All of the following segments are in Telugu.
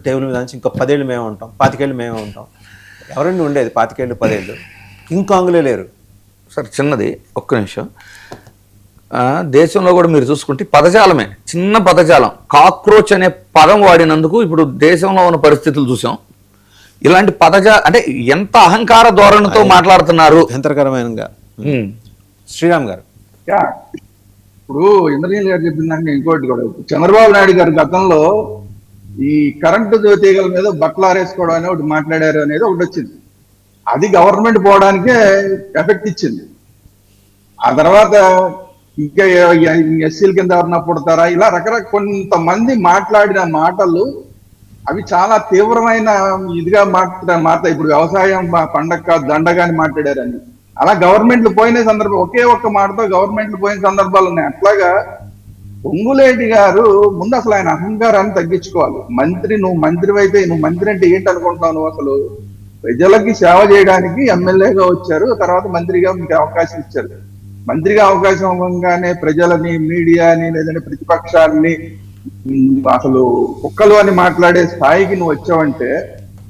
టేబుల్ మీద నుంచి ఇంకో 10 ఏళ్ళు మేమే ఉంటాం, 25 ఏళ్ళు మేమే ఉంటాం. ఎవరండి ఉండేది 25 ఏళ్ళు 10 ఏళ్ళు? ఇంకాంగులే లేరు. సార్ చిన్నది ఒక్క నిమిషం. దేశంలో కూడా మీరు చూసుకుంటే పదజాలమే, చిన్న పదజాలం. కాక్రోచ్ అనే పదం వాడినందుకు ఇప్పుడు దేశంలో ఉన్న పరిస్థితులు చూసాం. ఇలాంటి అంటే ఎంత అహంకార ధోరణితో మాట్లాడుతున్నారు. అభ్యంతరకరమైన శ్రీరామ్ గారు, ఇప్పుడు ఇంద్రనీల్ గారు చెప్పిన దానికి ఇంకోటి కూడా, చంద్రబాబు నాయుడు గారు గతంలో ఈ కరెంటు తీగల మీద బట్టలు ఆరేసుకోవడం అని ఒకటి మాట్లాడారు అనేది ఒకటి వచ్చింది. అది గవర్నమెంట్ పోవడానికే ఎఫెక్ట్ ఇచ్చింది. ఆ తర్వాత ఇంకా ఎస్సీల కింద ఎవరన్నా పుడతారా, ఇలా రకరకాల కొంతమంది మాట్లాడిన మాటలు అవి చాలా తీవ్రమైన ఇదిగా మాట్లాడతాయి. ఇప్పుడు వ్యవసాయం పండగ దండగాని మాట్లాడారని, అలా గవర్నమెంట్లు పోయిన సందర్భం, ఒకే ఒక్క మాటతో గవర్నమెంట్లు పోయిన సందర్భాలు ఉన్నాయి. అట్లాగా పొంగులేటి గారు ముందు అసలు ఆయన అహంకారాన్ని తగ్గించుకోవాలి. నువ్వు మంత్రి అయితే, నువ్వు మంత్రి అంటే ఏంటి అనుకుంటున్నావు? నువ్వు అసలు ప్రజలకి సేవ చేయడానికి ఎమ్మెల్యేగా వచ్చారు, తర్వాత మంత్రిగా మీకు అవకాశం ఇచ్చారు. మంత్రిగా అవకాశం ఇవ్వగానే ప్రజలని, మీడియాని, లేదంటే ప్రతిపక్షాన్ని అసలు కుక్కలు అని మాట్లాడే స్థాయికి నువ్వు వచ్చావంటే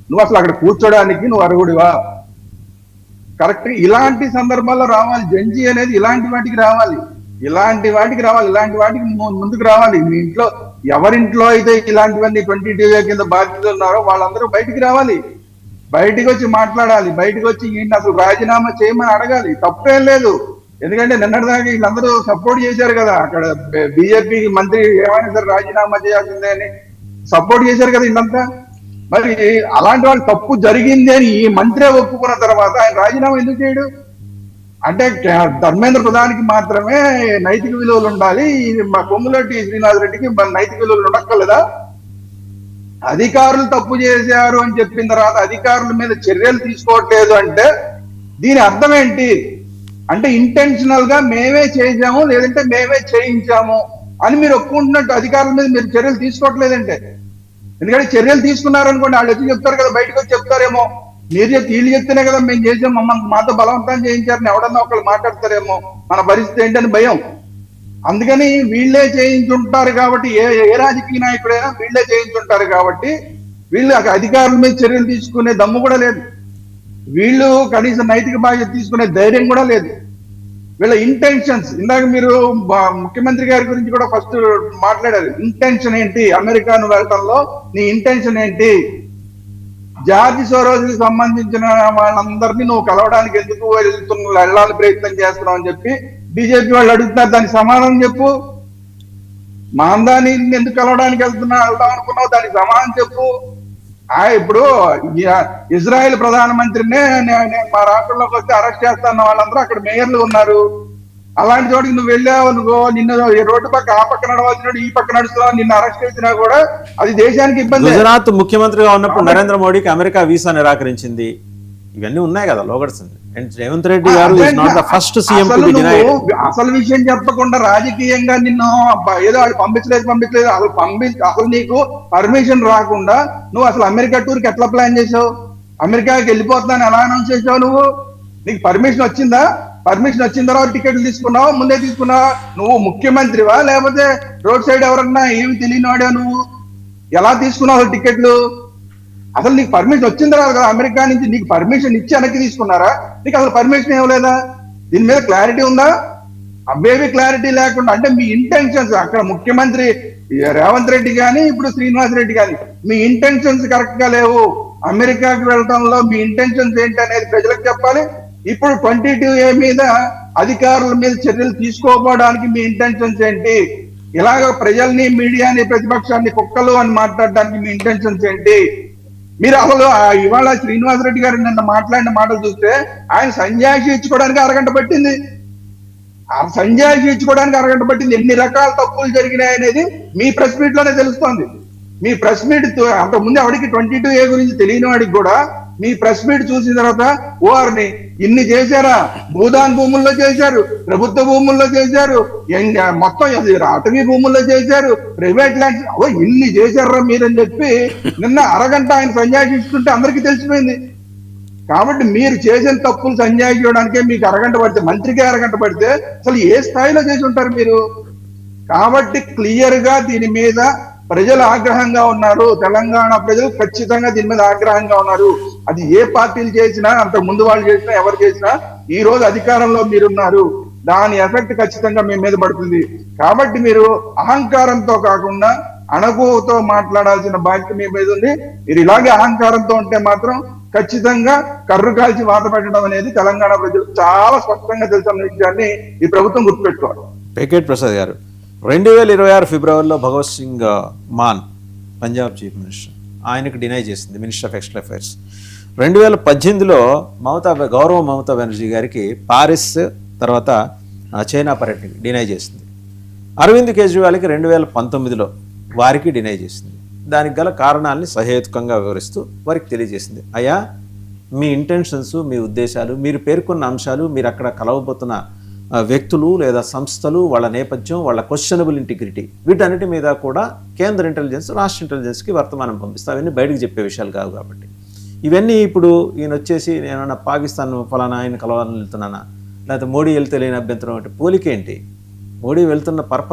నువ్వు అసలు అక్కడ కూర్చోడానికి నువ్వు అర్హుడివా? కరెక్ట్. ఇలాంటి సందర్భాల్లో రావాలి జంజీ అనేది, ఇలాంటి వాటికి రావాలి, ఇలాంటి వాటికి ముందుకు రావాలి. మీ ఇంట్లో ఎవరింట్లో అయితే ఇలాంటివన్నీ 22A కింద బాధ్యతలు ఉన్నారో వాళ్ళందరూ బయటికి రావాలి, బయటికి వచ్చి మాట్లాడాలి, బయటకు వచ్చి ఈయన అసలు రాజీనామా చేయమని అడగాలి. తప్పేం లేదు. ఎందుకంటే నిన్నటిదాకా వీళ్ళందరూ సపోర్ట్ చేశారు కదా, అక్కడ బీజేపీ మంత్రి ఏమైనా సరే రాజీనామా చేయాల్సిందే అని సపోర్ట్ చేశారు కదా వీళ్ళంతా. మరి అలాంటి వాళ్ళు తప్పు జరిగింది అని ఈ మంత్రే ఒప్పుకున్న తర్వాత ఆయన రాజీనామా ఎందుకు చేయడు? అంటే ధర్మేంద్ర ప్రధానికి మాత్రమే నైతిక విలువలు ఉండాలి, మా పొంగులేటి శ్రీనివాసరెడ్డికి నైతిక విలువలు ఉండక్కర్లేదా? అధికారులు తప్పు చేశారు అని చెప్పిన తర్వాత అధికారుల మీద చర్యలు తీసుకోవట్లేదు అంటే దీని అర్థం ఏంటి? అంటే ఇంటెన్షనల్ గా మేమే చేసాము, లేదంటే మేమే చేయించాము అని మీరు ఒప్పుకుంటున్నట్టు అధికారుల మీద మీరు చర్యలు తీసుకోవట్లేదంటే. ఎందుకంటే చర్యలు తీసుకున్నారనుకోండి, వాళ్ళు వచ్చి చెప్తారు కదా, బయటకు వచ్చి చెప్తారేమో, మీరు వీళ్ళు చెప్తేనే కదా మేము చేసాం, మాతో బలవంతం చేయించారని ఎవడన్నా ఒకళ్ళు మాట్లాడతారేమో, మన పరిస్థితి ఏంటని భయం. అందుకని వీళ్ళే చేయించుంటారు కాబట్టి, ఏ రాజకీయ నాయకుడైనా వీళ్ళే చేయించుంటారు కాబట్టి వీళ్ళు అధికారుల మీద చర్యలు తీసుకునే దమ్ము కూడా లేదు, వీళ్ళు కనీసం నైతిక బాధ్యత తీసుకునే ధైర్యం కూడా లేదు. వీళ్ళ ఇంటెన్షన్స్, ఇందాక మీరు ముఖ్యమంత్రి గారి గురించి కూడా ఫస్ట్ మాట్లాడారు. ఇంటెన్షన్ ఏంటి? అమెరికాను వెళ్ళటంలో నీ ఇంటెన్షన్ ఏంటి? జార్జ్ సోరోస్కి సంబంధించిన వాళ్ళందరినీ నువ్వు కలవడానికి ఎందుకు వెళ్ళాలని ప్రయత్నం చేస్తున్నావు అని చెప్పి బీజేపీ వాళ్ళు అడుగుతున్నారు. దానికి సమాధానం చెప్పు. మాందాని ఎందుకు కలవడానికి వెళ్దాం అనుకున్నావు, దానికి సమాధానం చెప్పు. ఇప్పుడు ఇజ్రాయెల్ ప్రధానమంత్రినే మా రాష్ట్రంలోకి వచ్చి అరెస్ట్ చేస్తాన్న వాళ్ళందరూ అక్కడ మేయర్లు ఉన్నారు. అలాంటి చోటికి నువ్వు వెళ్ళావు అనుకో, నిన్ను రోడ్డు పక్క ఆ పక్క నడవాల్సినట్టు ఈ పక్క నడుస్తున్నావు, నిన్ను అరెస్ట్ చేసినా కూడా అది దేశానికి ఇబ్బంది. గుజరాత్ ముఖ్యమంత్రిగా ఉన్నప్పుడు నరేంద్ర మోడీకి అమెరికా వీసా నిరాకరించింది. ఇవన్నీ ఉన్నాయి కదా లోగడ్స్. రేవంత్ రెడ్డి గారు is not the first CM to be denied. అసలు విషయం చెప్పకుండా రాజకీయంగా నిన్ను ఏదో వాళ్ళు పంపించలేదు అసలు నీకు పర్మిషన్ రాకుండా నువ్వు అసలు అమెరికా టూర్కి ఎట్లా ప్లాన్ చేసావు? అమెరికాకి వెళ్ళిపోతున్నాను ఎలా అనౌన్స్ చేసావు? నీకు పర్మిషన్ వచ్చిందా? పర్మిషన్ వచ్చిన తర్వాత టికెట్లు తీసుకున్నావా, ముందే తీసుకున్నావా? నువ్వు ముఖ్యమంత్రివా లేకపోతే రోడ్ సైడ్ ఎవరన్నా ఏమి తెలియనివాడా? నువ్వు ఎలా తీసుకున్నావు టికెట్లు? అసలు నీకు పర్మిషన్ వచ్చిన తర్వాత కదా అమెరికా నుంచి నీకు పర్మిషన్ ఇచ్చి వెనక్కి తీసుకున్నారా? నీకు అసలు పర్మిషన్ ఇవ్వలేదా? దీని మీద క్లారిటీ ఉందా? అవేవి క్లారిటీ లేకుండా అంటే మీ ఇంటెన్షన్స్, అక్కడ ముఖ్యమంత్రి రేవంత్ రెడ్డి కానీ ఇప్పుడు శ్రీనివాస్ రెడ్డి కానీ మీ ఇంటెన్షన్స్ కరెక్ట్ గా లేవు. అమెరికాకి వెళ్ళటంలో మీ ఇంటెన్షన్స్ ఏంటి అనేది ప్రజలకు చెప్పాలి. ఇప్పుడు 22A మీద అధికారుల మీద చర్యలు తీసుకోకపోవడానికి మీ ఇంటెన్షన్స్ ఏంటి? ఇలాగ ప్రజల్ని, మీడియాని, ప్రతిపక్షాన్ని కుక్కలు అని మాట్లాడడానికి మీ ఇంటెన్షన్స్ ఏంటి? మీరు అసలు ఇవాళ శ్రీనివాస్ రెడ్డి గారు నిన్న మాట్లాడిన మాటలు చూస్తే ఆయన సంజాయిషి ఇచ్చుకోవడానికి అరగంట పట్టింది. సంజాయిషి ఇచ్చుకోవడానికి అరగంట పట్టింది. ఎన్ని రకాల తప్పులు జరిగినాయి అనేది మీ ప్రెస్ మీట్ లోనే తెలుస్తోంది. మీ ప్రెస్ మీట్ అంతకుముందు ఎవరికి 22A గురించి తెలియని వాడికి కూడా మీ ప్రెస్ మీట్ చూసిన తర్వాత ఓఆర్ని ఇన్ని చేశారా? భూదాన్ భూముల్లో చేశారు, ప్రభుత్వ భూముల్లో చేశారు, మొత్తం అటవీ భూముల్లో చేశారు, ప్రైవేట్ ల్యాండ్స్, ఇన్ని చేశారా మీరని చెప్పి నిన్న అరగంట ఆయన సంజాయిషి ఇస్తుంటే అందరికీ తెలిసిపోయింది. కాబట్టి మీరు చేసిన తప్పులు సంజాయిషి చేయడానికే మీకు అరగంట పడితే, మంత్రికే అరగంట పడితే అసలు ఏ స్థాయిలో చేసి ఉంటారు మీరు? కాబట్టి క్లియర్ గా దీని మీద ప్రజలు ఆగ్రహంగా ఉన్నారు. తెలంగాణ ప్రజలు ఖచ్చితంగా దీని మీద ఆగ్రహంగా ఉన్నారు. అది ఏ పార్టీలు చేసినా, అంతకు ముందు వాళ్ళు చేసినా, ఎవరు చేసినా, ఈ రోజు అధికారంలో మీరున్నారు, దాని ఎఫెక్ట్ ఖచ్చితంగా మీ మీద పడుతుంది. కాబట్టి మీరు అహంకారంతో కాకుండా అణకువతో మాట్లాడాల్సిన బాధ్యత మీ మీద ఉంది. మీరు ఇలాగే అహంకారంతో ఉంటే మాత్రం ఖచ్చితంగా కర్రు కాల్చి వాత పెట్టడం అనేది తెలంగాణ ప్రజలు చాలా స్పష్టంగా తెలుసున్న విషయాన్ని ఈ ప్రభుత్వం గుర్తుపెట్టుకోవాలి. పేకేట్ ప్రసాద్ గారు, 2026 ఫిబ్రవరిలో భగవత్ సింగ్ మాన్ పంజాబ్ చీఫ్ మినిస్టర్, ఆయనకు డినై చేసింది మినిస్టర్ ఆఫ్ ఎక్స్టర్నల్ అఫైర్స్. 2018లో గౌరవ మమతా బెనర్జీ గారికి పారిస్ తర్వాత చైనా పర్యటనకి డినై చేసింది. అరవింద్ కేజ్రీవాల్కి 2019లో వారికి డినై చేసింది. దానికి గల కారణాలని సహేతుకంగా వివరిస్తూ వారికి తెలియజేసింది, అయ్యా మీ ఇంటెన్షన్స్, మీ ఉద్దేశాలు, మీరు పేర్కొన్న అంశాలు, మీరు అక్కడ కలవబోతున్న వ్యక్తులు లేదా సంస్థలు, వాళ్ళ నేపథ్యం, వాళ్ళ క్వశ్చనబుల్ ఇంటిగ్రిటీ, వీటన్నిటి మీద కూడా కేంద్ర ఇంటెలిజెన్స్ రాష్ట్ర ఇంటెలిజెన్స్కి వర్తమానం పంపిస్తా. అవన్నీ బయటకు చెప్పే విషయాలు కావు. కాబట్టి ఇవన్నీ ఇప్పుడు ఈయన వచ్చేసి నేనన్నా పాకిస్తాన్ ఫలానా ఆయన కలవాలని వెళ్తున్నానా, లేకపోతే మోడీ వెళ్తే లేని అభ్యంతరం అంటే పోలికేంటి? మోడీ వెళ్తున్న పర్పస్